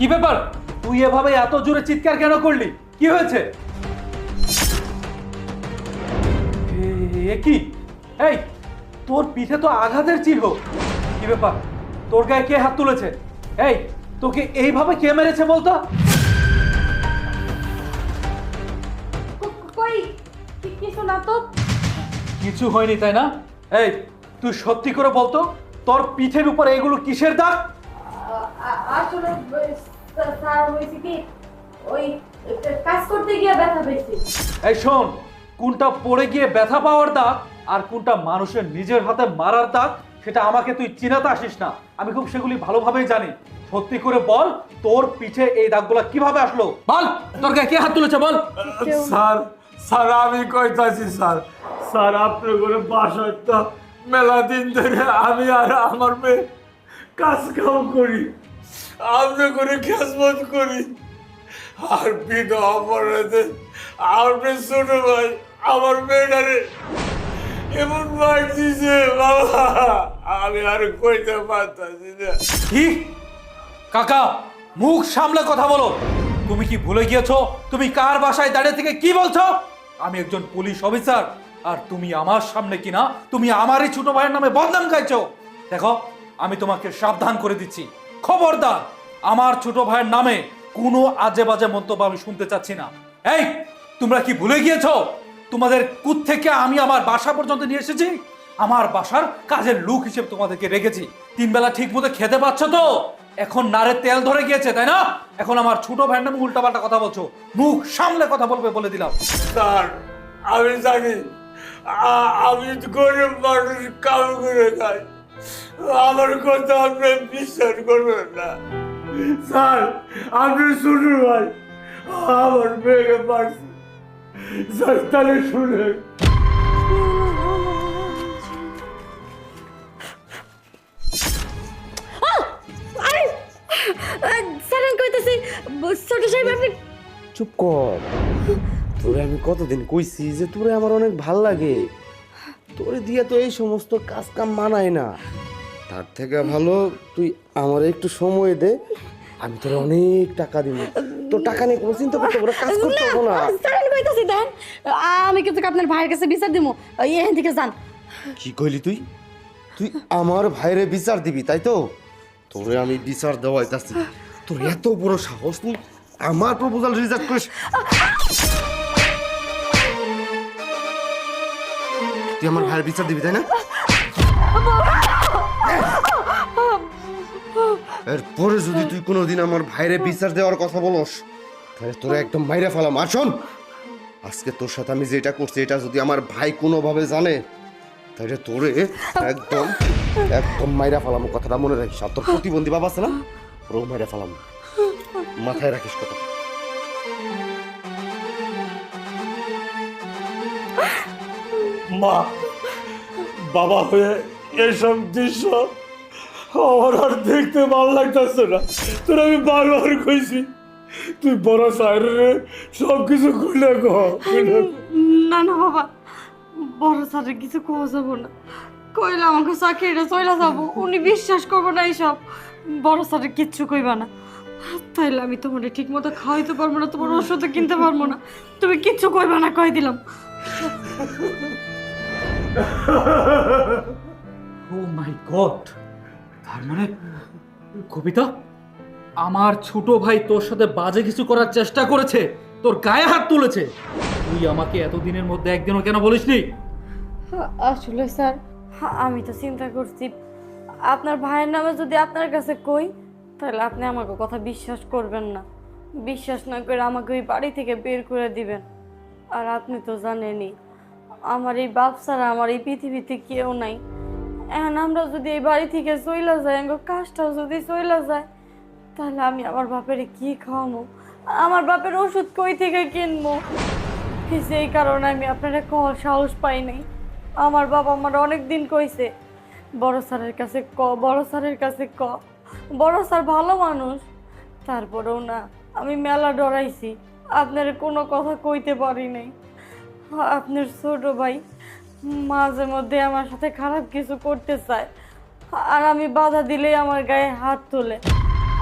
কি ব্যাপার? তুই এভাবে এত জোরে চিৎকার কেন করলি? কি হয়েছে? কি এই, তোর পিঠে তো আঘাতের চিহ্ন। কি ব্যাপার? তোর গায়ে কে হাত তুলেছে? এই, তোকে এইভাবে কে মেরেছে বলতো? কই কিছু না তো। কিছু হয়নি তাই না? এই, তুই সত্যি করে বলতো, তোর পিঠের উপরে এগুলো কিসের দাগ? আসলে স্যার হয়েছে কি, ওই কাজ করতে গিয়ে ব্যথা পেয়েছি। এই শোন, কোনটা পড়ে গিয়ে ব্যথা পাওয়ার দাগ আর কোনটা মানুষের নিজের হাতে মারার দাগ সেটা আমাকে তুই চিনাতে আসিস না। আমি খুব সেগুলি ভালোভাবেই জানি। সত্যি করে বল, তোর পিঠে এই দাগগুলো কিভাবে আসলো? বল, তোর গায়ে কে হাত তুলেছে বল। স্যার স্যার আমি কইতাছি স্যার, স্যার আপনি করে বাসায় তো মেলা দিন ধরে আমি আর আমার মেয়ে কাজ কাম করি, আপনি করে খেজমত করি। আর বিধ অপরাধে আমার ছোট ভাই আমার মেয়েটারে এমন মার দিছে বাবা, আমি আর কইতে পারতাছি না। কি? কাকা, মুখ সামলে কথা বলো। তুমি কি ভুলে গিয়েছো তুমি কার বাসায় দাঁড়িয়ে থেকে কি বলছো? আমি একজন পুলিশ অফিসার, আর তুমি আমার সামনে কিনা তুমি আমারই ছোট ভাইয়ের নামে বদনাম গাইছো। দেখো, আমি তোমাকে সাবধান করে দিচ্ছি, খবরদার আমার ছোট ভাইয়ের নামে কোনো আজে বাজে মন্তব্য আমি শুনতে চাচ্ছি না। এই, তোমরা কি ভুলে গিয়েছো তোমাদের কুত থেকে আমি আমার বাসা পর্যন্ত নিয়ে এসেছি? আমার বাসার কাজের লোক হিসেবে তোমাদেরকে রেখেছি। 3 বেলা ঠিক মতো খেতে পাচ্ছ তো? এখন নারে তেল ধরে গিয়েছে তাই না? এখন আমার ছোট ভাইয়ের নামে উল্টাপাল্টা কথা বলছো। মুখ সামলে কথা বলবে বলে দিলাম। স্যার আমি জানি আমি তো গরিব মানুষ, কাম করে খাই, আমার কথা আপনি বিশ্বাস করবেন না। স্যার আপনি শুনুন ভাই, আমার মেয়েকে পারছে। স্যার তাহলে শুনেন। স্যার আমি কইতেছি, ছোট সাহেব আপনি চুপ কর। তোরে আমি কতদিন কইছি যে তোরে আমার অনেক ভাল লাগে, তোরে দিয়া তো এই সমস্ত কাজ কাম মানায় না। তার থেকে ভালো তুই আমার একটু সময় দে, আমি তোরে অনেক টাকা দিব। তোর টাকা নিয়ে কোনো চিন্তা করতে হবে না, কাজ করতে হবে না। স্যার আমি কইতেছি দেন, আমি কিন্তু আপনার ভাইয়ের কাছে বিচার দিমু, এখান থেকে যান। কি কইলি তুই? তুই আমার ভাইরে বিচার দিবি তাই তো? তোরে আমি বিচার দেওয়াইতাছি। তোর এত বড় সাহস, তুই আমার প্রপোজাল রিজেক্ট করিস? তুই আমার ভাইয়ের বিচার দিবি তাই না? এরপরে যদি তুই কোনোদিন আমার ভাইরে বিচার দেওয়ার কথা বলস তাহলে তোরে একদম মাইরা ফেলাম। আর শোন, আজকে তোর সাথে আমি যেটা করছি এটা যদি আমার ভাই কোনোভাবে জানে তাহলে তোরে একদম একদম মাইরা ফেলাম। কথাটা মনে রাখিস। আর তোর প্রতিবন্ধী বাবা আছে না, ওরও মাইরা ফেলাম, মাথায় রাখিস কথা। মা, বাবা হয়ে এসব দৃশ্য আমার আর দেখতে ভালো লাগতেছে না। তোর আমি বারবার কইছি তুই বড় সাইরে সব কিছু খুলে কহ। না না বাবা, বড় স্যারের কিছু কোয়া যাব না। কইলে আমাকে চাকরিটা চলে যাব, উনি বিশ্বাস করবো না এইসব। বড় স্যারের কিচ্ছু কইবা না, তাইলে আমি তোমার ঠিক মতো খাওয়াইতে পারবো না, তোমার ওষুধও কিনতে পারবো না। তুমি কিচ্ছু কইবা না, কই দিলাম। ও মাই গড! তার মানে কবিতা, আমার ছোট ভাই তোর সাথে বাজে কিছু করার চেষ্টা করেছে, তোর গায়ে হাত তুলেছে। তুই আমাকে এতদিনের মধ্যে একদিনও কেন বলিসনি? আসলে স্যার, আমি তো চিন্তা করছি আপনার ভাইয়ের নামে যদি আপনার কাছে কই তাহলে আপনি আমাকে কথা বিশ্বাস করবেন না। বিশ্বাস না করে আমাকে ওই বাড়ি থেকে বের করে দিবেন। আর আপনি তো জানেনই আমার এই বাপ ছাড়া আমার এই পৃথিবীতে কেউ নাই। এখন আমরা যদি এই বাড়ি থেকে চইলা যাই, আমার কাজটাও যদি চইলা যায়, তাহলে আমি আমার বাপের কি খাওয়াবো, আমার বাপের ওষুধ কই থেকে কিনবো? সেই কারণে আমি আপনারা কল সাহস পাই নাই। আমার বাবা আমার অনেক দিন কইছে বড় স্যারের কাছে ক, বড় স্যারের কাছে ক। বড় স্যার ভালো মানুষ, তারপরেও না আমি মেলা ডরাইছি, আপনার কোনো কথা কইতে পারি নাই। আপনার ছোট ভাই মাঝে মধ্যে আমার সাথে খারাপ কিছু করতে চায়, আর আমি বাধা দিলেই আমার গায়ে হাত তোলে।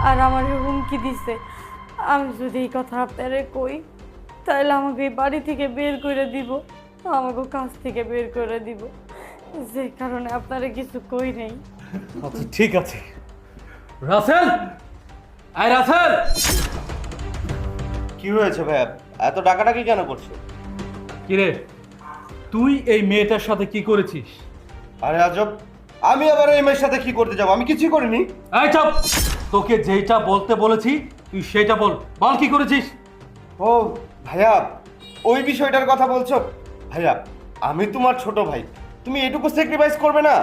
আর আমার হুমকি দিছে আমি যদি এই কথা আপনারে কই তাহলে আমাকে এই বাড়ি থেকে বের করে দিব, আমাকে কাজ থেকে বের করে দিব, যে কারণে আপনারা কিছু কই নেই। আচ্ছা ঠিক আছে। রাসেল, আয় রাসেল। কি হয়েছে ভাইয়া, এত ডাকাডাকি কেন করছো? কিরে, তুই এই মেয়েটার সাথে কি করেছিস? আরে আজব, আমি আবার এই মেয়ের সাথে কি করতে যাবো? আমি কিছুই করিনি। এই চুপ! তোকে যেটা বলতে বলেছি তুই সেটা বল। বল কি করেছিস? ও ভাইয়া, ওই বিষয়টার কথা বলছো? ভাইয়া, আমি তোমার ছোট ভাই, তুমি এটুকু স্যাক্রিফাইস করবে না?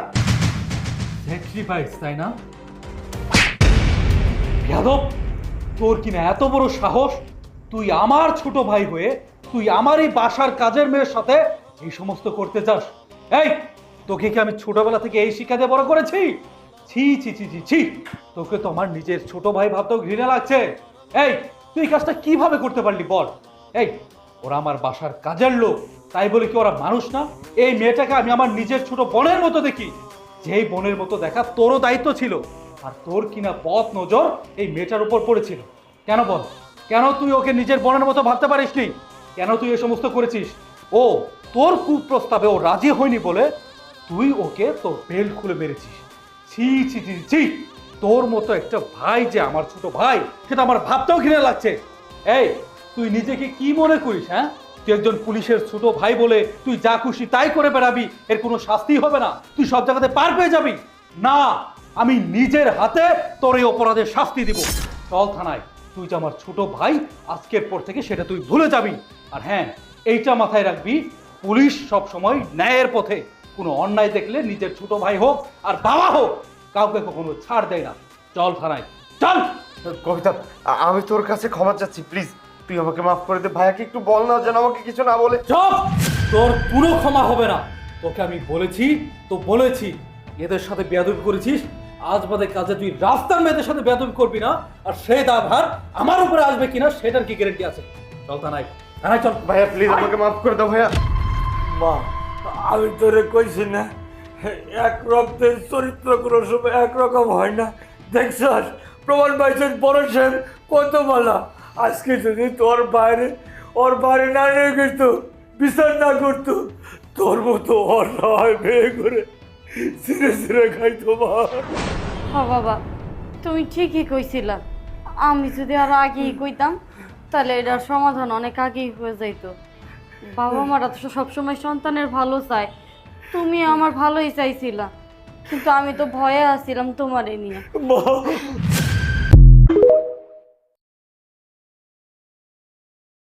স্যাক্রিফাইস, তাই না? যাদব, তোর কিনা এত বড় সাহস, তুই আমার ছোট ভাই হয়ে তুই আমার এই বাসার কাজের মেয়ের সাথে এই সমস্ত করতে চাস? এই, তোকে কি আমি ছোটবেলা থেকে এই শিক্ষা দিয়ে বড় করেছি? ছি ছি ছি ছি ছি, তোকে তো আমার নিজের ছোট ভাই ভাবতেও ঘৃণা লাগছে। এই, তুই এই কাজটা কিভাবে করতে পারলি বল? এই, ওরা আমার বাসার কাজের লোক, তাই বলে কি ওরা মানুষ না? এই মেয়েটাকে আমি আমার নিজের ছোট বোনের মতো দেখি। যেই বোনের মতো দেখা তোরও দায়িত্ব ছিল, আর তোর কিনা পথ নজর এই মেয়েটার উপর পড়েছিল। কেন বল, কেন তুই ওকে নিজের বোনের মতো ভাবতে পারিসনি? কেন তুই এই সমস্ত করেছিস? ও তোর কুপ্রস্তাবে ও রাজি হয়নি বলে তুই ওকে তোর বেল্ট খুলে মেরেছিস। ছি ছি ছি ছি, তোর মতো একটা ভাই যে আমার ছোট ভাই, সেটা আমার ভাবতেও ঘৃণা লাগছে। এই, তুই নিজেকে কি মনে করিস? হ্যাঁ, তুই একজন পুলিশের ছোট ভাই বলে তুই যা খুশি তাই করে বেড়াবি, এর কোনো শাস্তি হবে না? তুই সব জায়গাতে পার পেয়ে যাবি? না, আমি নিজের হাতে তোর এই অপরাধের শাস্তি দিব। চল থানায়, তুই যে আমার ছোট ভাই, আজকের পর থেকে সেটা তুই ভুলে যাবি। আর হ্যাঁ, এইটা মাথায় রাখবি, পুলিশ সব সময় ন্যায়ের পথে। কোনো অন্যায় দেখলে নিজের ছোট ভাই হোক আর বাবা হোক, কাউকে কখনো ছাড় দেয় না। চল থানায়, চল। কবিতা, আমি তোর কাছে ক্ষমা চাচ্ছি, প্লিজ তুই আমাকে মাফ করে দে। ভাইয়াকে একটু বল না যেন আমাকে কিছু না বলে। চুপ! তোর কোনো ক্ষমা হবে না। তোকে আমি বলেছি তো বলেছি, এদের সাথে বেয়াদবি করেছিস, আজ বাদে কাজে তুই রাস্তার মেয়েদের সাথে বেয়াদবি করবি না। আর সেই দায়ভার আমার উপরে আসবে কিনা সেটার কি গ্যারান্টি আছে? চল থানায়, থানায় চল। ভাইয়া প্লিজ আমাকে মাফ করে দাও ভাইয়া। মা, আমি তোরে কইছি না, এক রক্তের চরিত্র কোনো সময় একরকম হয় না। দেখছস, প্রমাণ পাইছিস বড় সাহেব কত বলা। আজকে যদি তোর বাইরে ওর বাইরে না নিয়ে গেত, বিচার না করতো, তোর মতো অসহায় মেয়ে করে ছিঁড়ে ছিঁড়ে খাইতো। মা, হ্যাঁ বাবা, তুমি ঠিকই কইছিলা। আমি যদি আরো আগেই কইতাম তাহলে এটার সমাধান অনেক আগেই হয়ে যাইতো। বাবা মারা তো সবসময় সন্তানের ভালো চায়, তুমি আমার ভালোই চাইছিলা, কিন্তু আমি তো ভয়ে আছিলাম তোমারে নিয়ে। মা,